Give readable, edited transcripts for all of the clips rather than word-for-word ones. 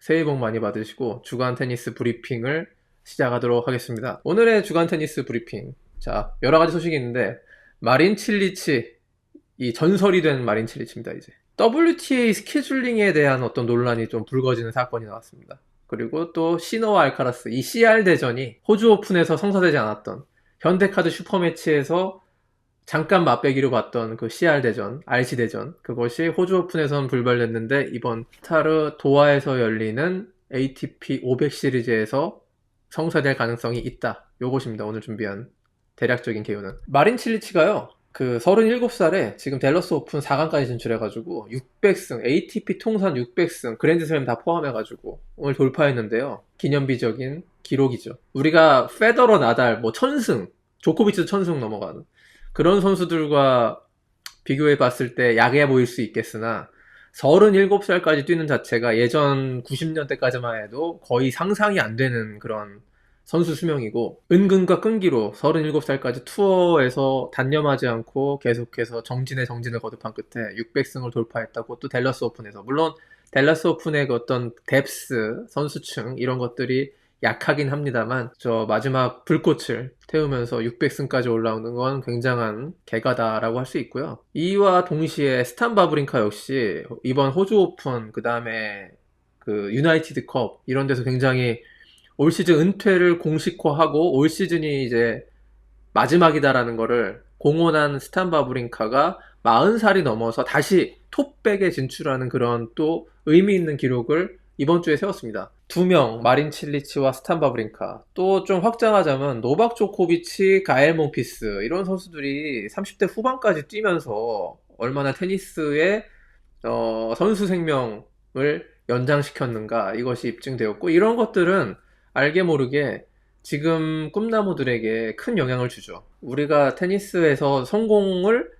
새해 복 많이 받으시고 주간 테니스 브리핑을 시작하도록 하겠습니다. 오늘의 주간 테니스 브리핑. 자, 여러 가지 소식이 있는데 마린 칠리치, 이 전설이 된 마린 칠리치입니다, 이제. WTA 스케줄링에 대한 어떤 논란이 좀 불거지는 사건이 나왔습니다. 그리고 또 시너와 알카라스, 이 CR 대전이 호주 오픈에서 성사되지 않았던 현대카드 슈퍼매치에서 잠깐 맛배기로 봤던 그 CR 대전, RC 대전, 그것이 호주 오픈에선 불발됐는데 이번 카타르 도하에서 열리는 ATP 500 시리즈에서 성사될 가능성이 있다. 요것입니다. 오늘 준비한 대략적인 개요는. 마린 칠리치가요. 그 37살에 지금 댈러스 오픈 4강까지 진출해가지고 600승, ATP 통산 600승, 그랜드슬램 다 포함해가지고 오늘 돌파했는데요. 기념비적인 기록이죠. 우리가 페더러, 나달, 뭐 1000승, 조코비치도 1000승 넘어가는 그런 선수들과 비교해 봤을 때 약해 보일 수 있겠으나 37살까지 뛰는 자체가 예전 90년대까지만 해도 거의 상상이 안 되는 그런 선수 수명이고, 은근과 끈기로 37살까지 투어에서 단념하지 않고 계속해서 정진을 거듭한 끝에 600승을 돌파했다고. 또 댈러스 오픈에서, 물론 댈러스 오픈의 그 어떤 뎁스, 선수층 이런 것들이 약하긴 합니다만 저 마지막 불꽃을 태우면서 600승까지 올라오는 건 굉장한 개가다라고 할 수 있고요. 이와 동시에 스탄 바브린카 역시 이번 호주 오픈, 그 다음에 그 유나이티드 컵 이런 데서 굉장히 올 시즌 은퇴를 공식화하고 올 시즌이 이제 마지막이다라는 거를 공언한 스탄 바브린카가 40살이 넘어서 다시 톱백에 진출하는 그런 또 의미 있는 기록을 이번 주에 세웠습니다. 두 명, 마린 칠리치와 스탄 바브린카. 또 좀 확장하자면 노박 조코비치, 가엘 몽피스 이런 선수들이 30대 후반까지 뛰면서 얼마나 테니스의 선수 생명을 연장시켰는가, 이것이 입증되었고, 이런 것들은 알게 모르게 지금 꿈나무들에게 큰 영향을 주죠. 우리가 테니스에서 성공을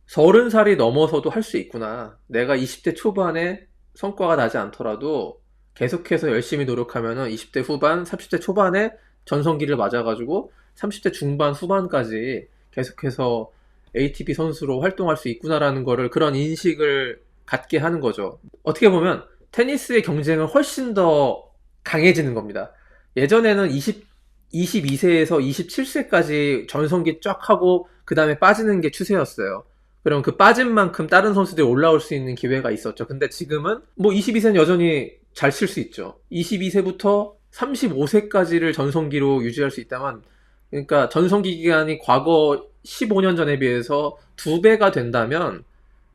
30살이 넘어서도 할 수 있구나. 내가 20대 초반에 성과가 나지 않더라도 계속해서 열심히 노력하면은 20대 후반, 30대 초반에 전성기를 맞아가지고 30대 중반, 후반까지 계속해서 ATP 선수로 활동할 수 있구나라는 거를, 그런 인식을 갖게 하는 거죠. 어떻게 보면 테니스의 경쟁은 훨씬 더 강해지는 겁니다. 예전에는 22세에서 27세까지 전성기 쫙 하고 그 다음에 빠지는 게 추세였어요. 그럼 그 빠진 만큼 다른 선수들이 올라올 수 있는 기회가 있었죠. 근데 지금은 뭐 22세는 여전히 잘 칠 수 있죠. 22세부터 35세까지를 전성기로 유지할 수 있다면, 그러니까 전성기 기간이 과거 15년 전에 비해서 2배가 된다면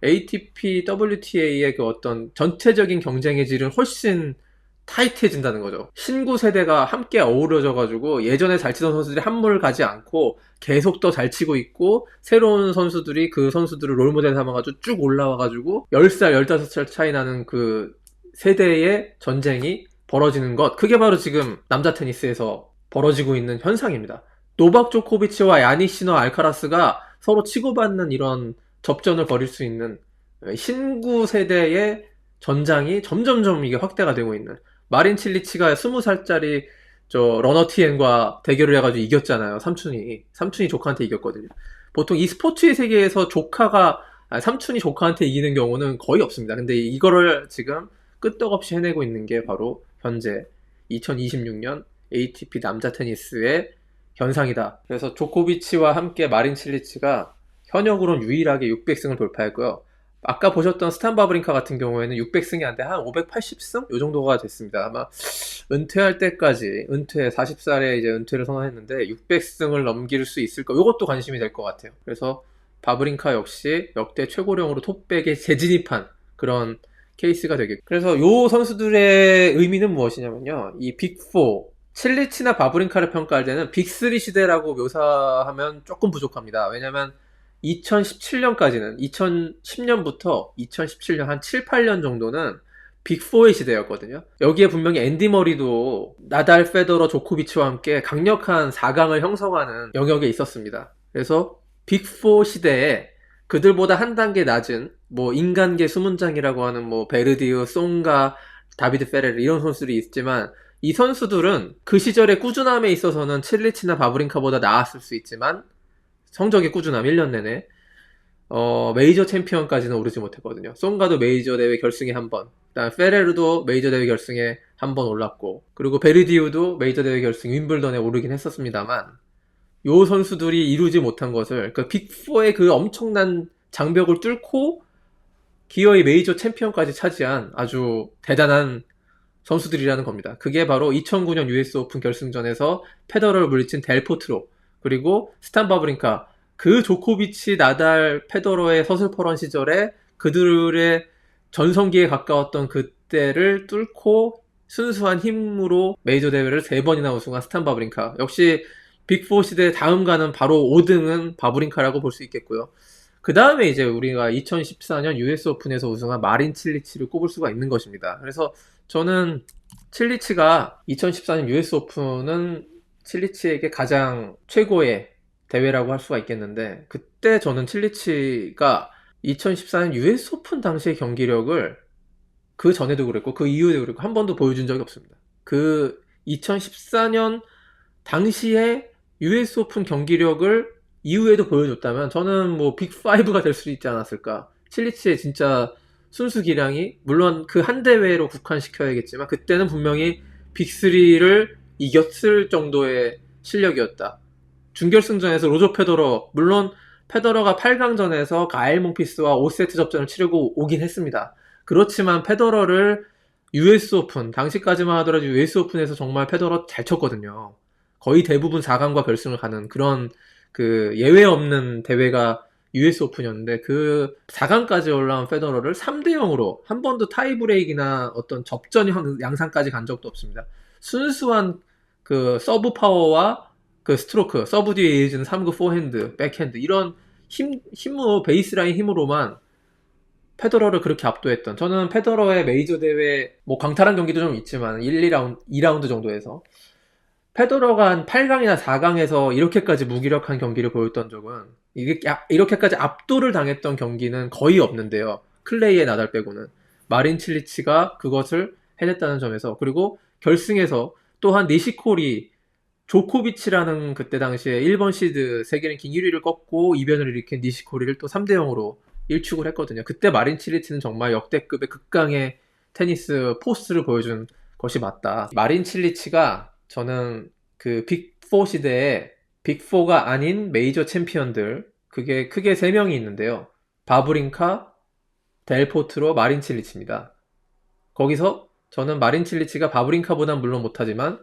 ATP, WTA의 그 어떤 전체적인 경쟁의 질은 훨씬 타이트해진다는 거죠. 신구 세대가 함께 어우러져가지고 예전에 잘 치던 선수들이 한물 가지 않고 계속 더 잘 치고 있고, 새로운 선수들이 그 선수들을 롤모델 삼아가지고 쭉 올라와가지고 10살, 15살 차이 나는 그 세대의 전쟁이 벌어지는 것, 그게 바로 지금 남자 테니스에서 벌어지고 있는 현상입니다. 노박 조코비치와 야닉 시너, 알카라스가 서로 치고받는 이런 접전을 벌일 수 있는 신구 세대의 전장이 점점점 이게 확대가 되고 있는. 마린 칠리치가 20살짜리 저 러너티엔과 대결을 해가지고 이겼잖아요. 삼촌이 조카한테 이겼거든요. 보통 이 스포츠의 세계에서 삼촌이 조카한테 이기는 경우는 거의 없습니다. 근데 이거를 지금 끄떡없이 해내고 있는 게 바로 현재 2026년 ATP 남자 테니스의 현상이다. 그래서 조코비치와 함께 마린 칠리치가 현역으로는 유일하게 600승을 돌파했고요. 아까 보셨던 스탄 바브린카 같은 경우에는 600승이 안 돼 한 580승? 요 정도가 됐습니다. 아마 은퇴할 때까지, 40살에 이제 은퇴를 선언했는데 600승을 넘길 수 있을까? 요것도 관심이 될 것 같아요. 그래서 바브린카 역시 역대 최고령으로 톱백에 재진입한 그런 케이스가 되겠고. 그래서 요 선수들의 의미는 무엇이냐면요. 이 빅4, 칠리치나 바브린카를 평가할 때는 빅3 시대라고 묘사하면 조금 부족합니다. 왜냐면 2017년까지는, 2010년부터 2017년 한 7, 8년 정도는 빅4의 시대였거든요. 여기에 분명히 앤디 머리도 나달, 페더러, 조코비치와 함께 강력한 4강을 형성하는 영역에 있었습니다. 그래서 빅4 시대에 그들보다 한 단계 낮은 뭐 인간계 수문장이라고 하는 뭐 베르디우, 송가, 다비드 페레르 이런 선수들이 있지만, 이 선수들은 그 시절의 꾸준함에 있어서는 칠리치나 바브린카보다 나았을 수 있지만, 성적의 꾸준함 1년 내내 메이저 챔피언까지는 오르지 못했거든요. 송가도 메이저 대회 결승에 한 번, 그다음 페레르도 메이저 대회 결승에 한 번 올랐고, 그리고 베르디우도 메이저 대회 결승 윈블던에 오르긴 했었습니다만, 요 선수들이 이루지 못한 것을, 그 빅4의 그 엄청난 장벽을 뚫고 기어이 메이저 챔피언까지 차지한 아주 대단한 선수들이라는 겁니다. 그게 바로 2009년 US 오픈 결승전에서 페더러를 물리친 델 포트로, 그리고 스탄 바브린카, 그 조코비치, 나달, 페더러의 서슬퍼런 시절에 그들의 전성기에 가까웠던 그때를 뚫고 순수한 힘으로 메이저 대회를 3번이나 우승한 스탄 바브린카. 역시 빅4 시대 다음 가는 바로 5등은 바브린카라고 볼 수 있겠고요. 그 다음에 이제 우리가 2014년 US 오픈에서 우승한 마린 칠리치를 꼽을 수가 있는 것입니다. 그래서 저는 칠리치가 2014년 US 오픈은 칠리치에게 가장 최고의 대회라고 할 수가 있겠는데, 그때 저는 칠리치가 2014년 US 오픈 당시의 경기력을 그 전에도 그랬고 그 이후에도 그랬고 한 번도 보여준 적이 없습니다. 그 2014년 당시에 US 오픈 경기력을 이후에도 보여줬다면 저는 뭐 빅5가 될 수 있지 않았을까. 칠리치의 진짜 순수 기량이, 물론 그 한 대회로 국한시켜야겠지만 그때는 분명히 빅3를 이겼을 정도의 실력이었다. 준결승전에서 로저 페더러, 물론 페더러가 8강전에서 가일 몽피스와 5세트 접전을 치르고 오긴 했습니다. 그렇지만 페더러를 US 오픈, 당시까지만 하더라도 US 오픈에서 정말 페더러 잘 쳤거든요. 거의 대부분 4강과 결승을 가는 그런 그 예외 없는 대회가 US 오픈이었는데, 그 4강까지 올라온 페더러를 3대 0으로 한 번도 타이브레이크나 어떤 접전 양상까지 간 적도 없습니다. 순수한 그 서브 파워와 그 스트로크, 서브 뒤에 이어지는 3구 포핸드, 백핸드, 이런 힘으로, 베이스라인 힘으로만 페더러를 그렇게 압도했던, 저는 페더러의 메이저 대회, 뭐 광탈한 경기도 좀 있지만 1, 2라운드 정도에서 페더러가 한 8강이나 4강에서 이렇게까지 무기력한 경기를 보였던 적은, 이렇게까지 압도를 당했던 경기는 거의 없는데요. 클레이의 나달 빼고는. 마린 칠리치가 그것을 해냈다는 점에서, 그리고 결승에서 또한 니시코리, 조코비치라는 그때 당시에 1번 시드 세계 랭킹 1위를 꺾고 이변을 일으킨 니시코리를 또 3대 0으로 일축을 했거든요. 그때 마린 칠리치는 정말 역대급의 극강의 테니스 포스를 보여준 것이 맞다. 마린 칠리치가, 저는 그 빅4 시대에 빅4가 아닌 메이저 챔피언들, 그게 크게 3명이 있는데요. 바브린카, 델포트로, 마린 칠리치입니다. 거기서 저는 마린 칠리치가 바브린카보단 물론 못하지만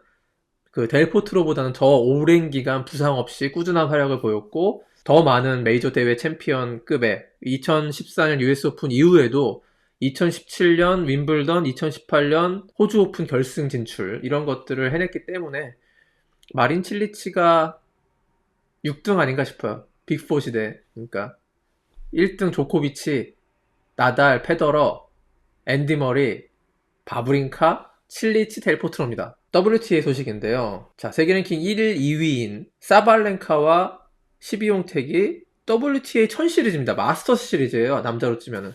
그 델포트로보다는 더 오랜 기간 부상 없이 꾸준한 활약을 보였고, 더 많은 메이저 대회 챔피언급의 2014년 US 오픈 이후에도 2017년 윈블던, 2018년 호주 오픈 결승 진출, 이런 것들을 해냈기 때문에 마린 칠리치가 6등 아닌가 싶어요. 빅4 시대. 그러니까 1등 조코비치, 나달, 페더러, 앤디 머리, 바브린카, 칠리치, 델포트로입니다. WTA 소식인데요. 자, 세계 랭킹 1위, 2위인 사발렌카와 시비용택이 WTA 1000 시리즈입니다. 마스터스 시리즈예요. 남자로 치면은.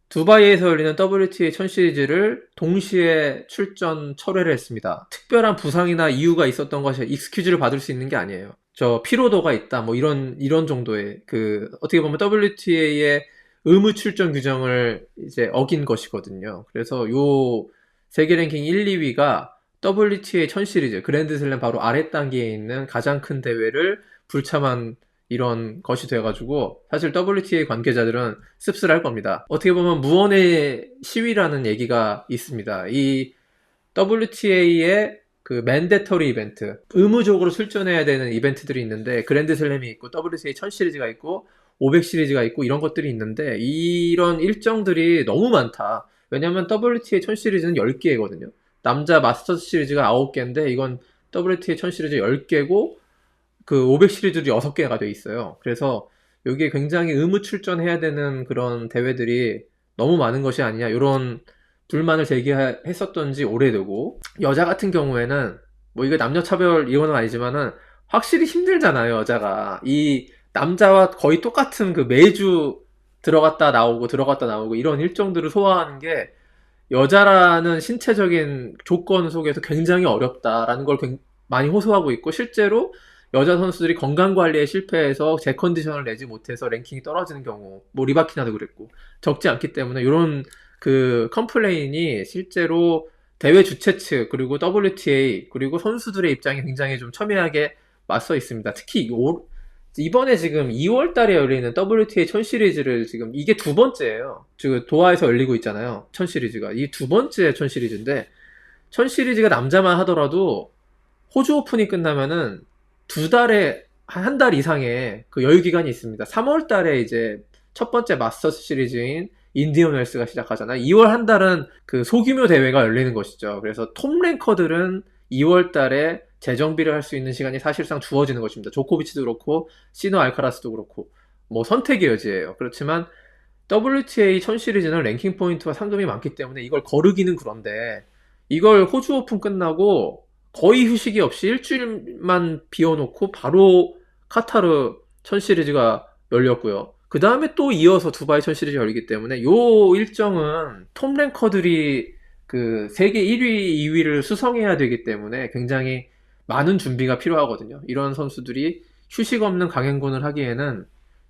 두바이에서 열리는 WTA 1000 시리즈를 동시에 출전 철회를 했습니다. 특별한 부상이나 이유가 있었던 것이 익스큐즈를 받을 수 있는 게 아니에요. 저 피로도가 있다, 뭐 이런 정도의, 그 어떻게 보면 WTA의 의무 출전 규정을 이제 어긴 것이거든요. 그래서 요 세계 랭킹 1, 2위가 WTA 1000 시리즈, 그랜드슬램 바로 아래 단계에 있는 가장 큰 대회를 불참한 이런 것이 돼가지고, 사실 WTA 관계자들은 씁쓸할 겁니다. 어떻게 보면 무언의 시위라는 얘기가 있습니다. 이 WTA의 그 맨데터리 이벤트, 의무적으로 출전해야 되는 이벤트들이 있는데, 그랜드슬램이 있고 WTA 1000 시리즈가 있고 500 시리즈가 있고 이런 것들이 있는데, 이런 일정들이 너무 많다. 왜냐면 WTA 1000 시리즈는 10개거든요. 남자 마스터스 시리즈가 9개인데 이건 WTA 1000 시리즈 10개고 그 500 시리즈도 6개가 돼 있어요. 그래서 여기에 굉장히 의무 출전해야 되는 그런 대회들이 너무 많은 것이 아니냐, 이런 불만을 제기했었던지 오래되고, 여자 같은 경우에는 뭐 이거 남녀 차별 이거는 아니지만은 확실히 힘들잖아요. 여자가 이 남자와 거의 똑같은 그 매주 들어갔다 나오고 이런 일정들을 소화하는 게 여자라는 신체적인 조건 속에서 굉장히 어렵다라는 걸 많이 호소하고 있고, 실제로 여자 선수들이 건강 관리에 실패해서 제 컨디션을 내지 못해서 랭킹이 떨어지는 경우, 뭐 리바키나도 그랬고 적지 않기 때문에 이런 그 컴플레인이 실제로 대회 주최 측 그리고 WTA 그리고 선수들의 입장이 굉장히 좀 첨예하게 맞서 있습니다. 특히 이번에 지금 2월 달에 열리는 WTA 1000 시리즈를 지금 이게 두 번째예요. 지금 도하에서 열리고 있잖아요. 1000 시리즈가. 이 두 번째 1000 시리즈인데 1000 시리즈가 남자만 하더라도 호주 오픈이 끝나면은 두 달에 한 달 이상의 그 여유 기간이 있습니다. 3월 달에 이제 첫 번째 마스터스 시리즈인 인디언 웰스가 시작하잖아요. 2월 한 달은 그 소규모 대회가 열리는 것이죠. 그래서 톱 랭커들은 2월 달에 재정비를 할 수 있는 시간이 사실상 주어지는 것입니다. 조코비치도 그렇고 시노 알카라스도 그렇고 뭐 선택의 여지예요. 그렇지만 WTA 1000 시리즈는 랭킹 포인트와 상금이 많기 때문에 이걸 거르기는 그런데 이걸 호주 오픈 끝나고 거의 휴식이 없이 일주일만 비워놓고 바로 카타르 1000 시리즈가 열렸고요. 그 다음에 또 이어서 두바이 1000 시리즈 열리기 때문에 요 일정은 톱 랭커들이 그 세계 1위, 2위를 수성해야 되기 때문에 굉장히 많은 준비가 필요하거든요. 이런 선수들이 휴식 없는 강행군을 하기에는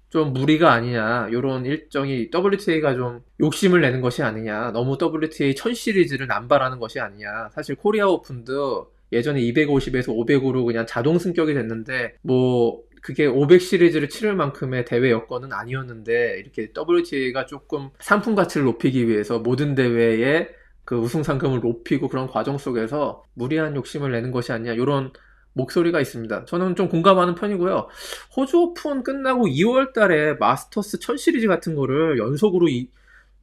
좀 무리가 아니냐. 요런 일정이 WTA가 좀 욕심을 내는 것이 아니냐. 너무 WTA 1000 시리즈를 남발하는 것이 아니냐. 사실 코리아 오픈도 예전에 250에서 500으로 그냥 자동 승격이 됐는데 뭐 그게 500 시리즈를 치를 만큼의 대회 여건은 아니었는데 이렇게 WTA가 조금 상품 가치를 높이기 위해서 모든 대회에 그 우승 상금을 높이고 그런 과정 속에서 무리한 욕심을 내는 것이 아니냐 이런 목소리가 있습니다. 저는 좀 공감하는 편이고요. 호주 오픈 끝나고 2월 달에 마스터스 1000 시리즈 같은 거를 연속으로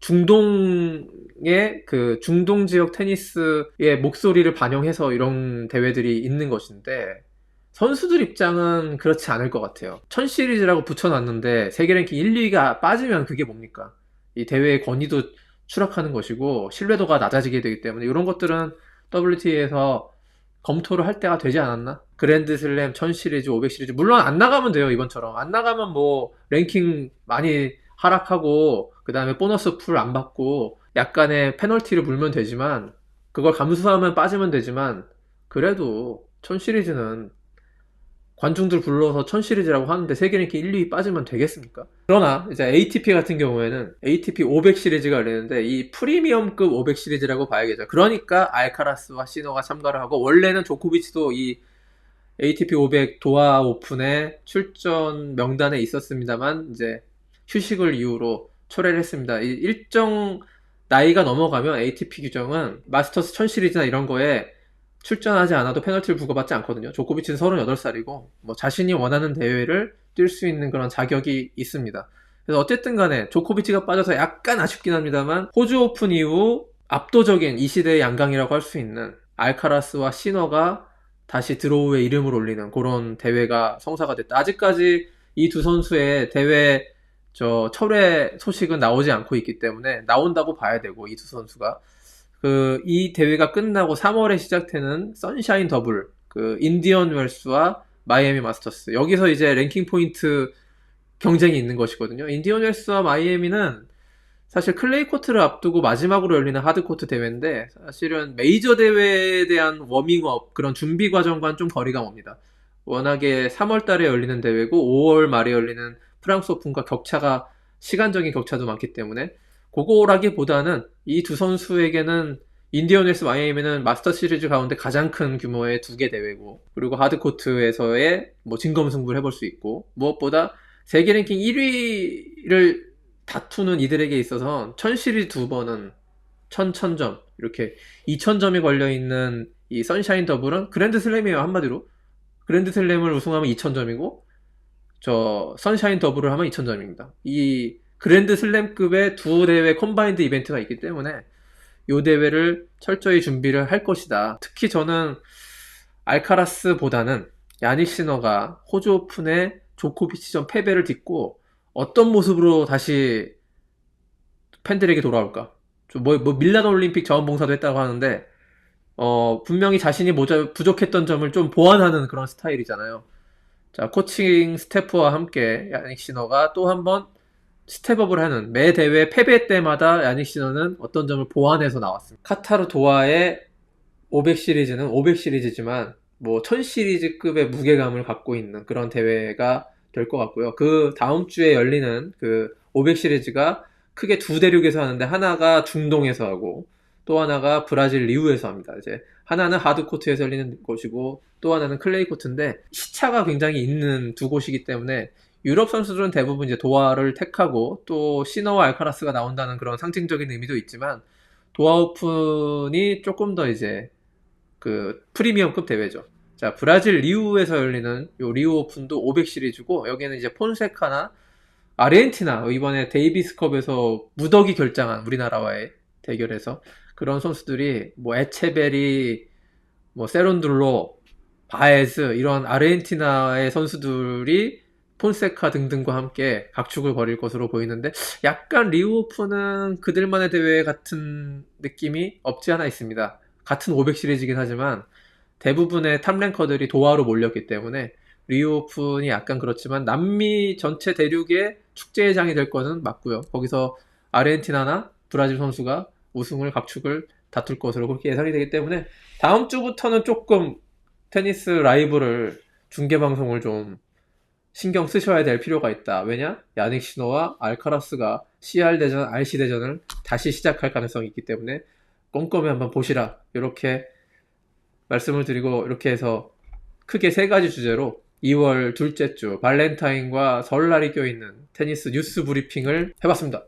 중동의 그 중동 지역 테니스의 목소리를 반영해서 이런 대회들이 있는 것인데 선수들 입장은 그렇지 않을 것 같아요. 1000 시리즈라고 붙여놨는데 세계 랭킹 1, 2위가 빠지면 그게 뭡니까? 이 대회의 권위도 추락하는 것이고 신뢰도가 낮아지게 되기 때문에 이런 것들은 WTA에서 검토를 할 때가 되지 않았나? 그랜드슬램 1000 시리즈, 500 시리즈 물론 안 나가면 돼요. 이번처럼 안 나가면 뭐 랭킹 많이 하락하고 그 다음에 보너스 풀 안 받고 약간의 페널티를 물면 되지만 그걸 감수하면 빠지면 되지만 그래도 1000 시리즈는 관중들 불러서 1000 시리즈라고 하는데 세계 랭킹 1, 2위 빠지면 되겠습니까? 그러나 이제 ATP 같은 경우에는 ATP 500 시리즈가 열리는데 이 프리미엄급 500 시리즈라고 봐야겠죠. 그러니까 알카라스와 시노가 참가를 하고 원래는 조코비치도 이 ATP 500 도하 오픈에 출전 명단에 있었습니다만 이제 휴식을 이유로 철회를 했습니다. 이 일정 나이가 넘어가면 ATP 규정은 마스터스 1000 시리즈나 이런 거에 출전하지 않아도 페널티를 부과받지 않거든요. 조코비치는 38살이고 뭐 자신이 원하는 대회를 뛸 수 있는 그런 자격이 있습니다. 그래서 어쨌든 간에 조코비치가 빠져서 약간 아쉽긴 합니다만 호주 오픈 이후 압도적인 이 시대의 양강이라고 할 수 있는 알카라스와 시너가 다시 드로우에 이름을 올리는 그런 대회가 성사가 됐다. 아직까지 이 두 선수의 대회 철회 소식은 나오지 않고 있기 때문에 나온다고 봐야 되고 이 두 선수가 이 대회가 끝나고 3월에 시작되는 선샤인 더블, 인디언 웰스와 마이애미 마스터스. 여기서 이제 랭킹 포인트 경쟁이 있는 것이거든요. 인디언 웰스와 마이애미는 사실 클레이 코트를 앞두고 마지막으로 열리는 하드코트 대회인데 사실은 메이저 대회에 대한 워밍업, 그런 준비 과정과는 좀 거리가 멉니다. 워낙에 3월 달에 열리는 대회고 5월 말에 열리는 프랑스 오픈과 시간적인 격차도 많기 때문에 그거라기보다는 이 두 선수에게는 인디언 웰스 마이애미는 마스터 시리즈 가운데 가장 큰 규모의 두 개 대회고 그리고 하드코트에서의 뭐 진검승부를 해볼 수 있고 무엇보다 세계 랭킹 1위를 다투는 이들에게 있어서 1000 시리즈 두 번은 1000점 이렇게 2000점이 걸려있는 이 선샤인 더블은 그랜드슬램이에요. 한마디로 그랜드슬램을 우승하면 2000점이고 선샤인 더블을 하면 2000점입니다. 이 그랜드슬램급의 두 대회 컴바인드 이벤트가 있기 때문에 이 대회를 철저히 준비를 할 것이다. 특히 저는 알카라스보다는 야닉 시너가 호주 오픈에 조코비치전 패배를 딛고 어떤 모습으로 다시 팬들에게 돌아올까? 밀라노 올림픽 자원봉사도 했다고 하는데 분명히 자신이 부족했던 점을 좀 보완하는 그런 스타일이잖아요. 자, 코칭 스태프와 함께 야닉 시너가 또 한번 스텝업을 하는 매 대회 패배 때마다 야닉 시너는 어떤 점을 보완해서 나왔습니다. 카타르 도하의 500 시리즈는 500 시리즈지만 뭐 1000시리즈급의 무게감을 갖고 있는 그런 대회가 될 것 같고요. 그 다음 주에 열리는 그 500시리즈가 크게 두 대륙에서 하는데 하나가 중동에서 하고 또 하나가 브라질 리우에서 합니다. 이제 하나는 하드코트에서 열리는 곳이고 또 하나는 클레이 코트인데 시차가 굉장히 있는 두 곳이기 때문에 유럽 선수들은 대부분 이제 도하를 택하고 또 시너와 알카라스가 나온다는 그런 상징적인 의미도 있지만 도하 오픈이 조금 더 이제 그 프리미엄급 대회죠. 자, 브라질 리우에서 열리는 요 리우 오픈도 500 시리즈고 여기는 이제 폰세카나 아르헨티나 이번에 데이비스컵에서 무더기 결장한 우리나라와의 대결에서 그런 선수들이 뭐 에체베리, 뭐 세론둘로, 바에즈 이런 아르헨티나의 선수들이 폰세카 등등과 함께 각축을 벌일 것으로 보이는데 약간 리우 오픈은 그들만의 대회 같은 느낌이 없지 않아 있습니다. 같은 500 시리즈이긴 하지만 대부분의 탑랭커들이 도하로 몰렸기 때문에 리우 오픈이 약간 그렇지만 남미 전체 대륙의 축제장이 될 거는 맞고요. 거기서 아르헨티나나 브라질 선수가 우승을 각축을 다툴 것으로 그렇게 예상이 되기 때문에 다음 주부터는 조금 테니스 라이브를 중계 방송을 좀 신경 쓰셔야 될 필요가 있다. 왜냐? 야닉 시노와 알카라스가 CR 대전, RC 대전을 다시 시작할 가능성이 있기 때문에 꼼꼼히 한번 보시라. 이렇게 말씀을 드리고 이렇게 해서 크게 세 가지 주제로 2월 둘째 주 발렌타인과 설날이 껴있는 테니스 뉴스 브리핑을 해봤습니다.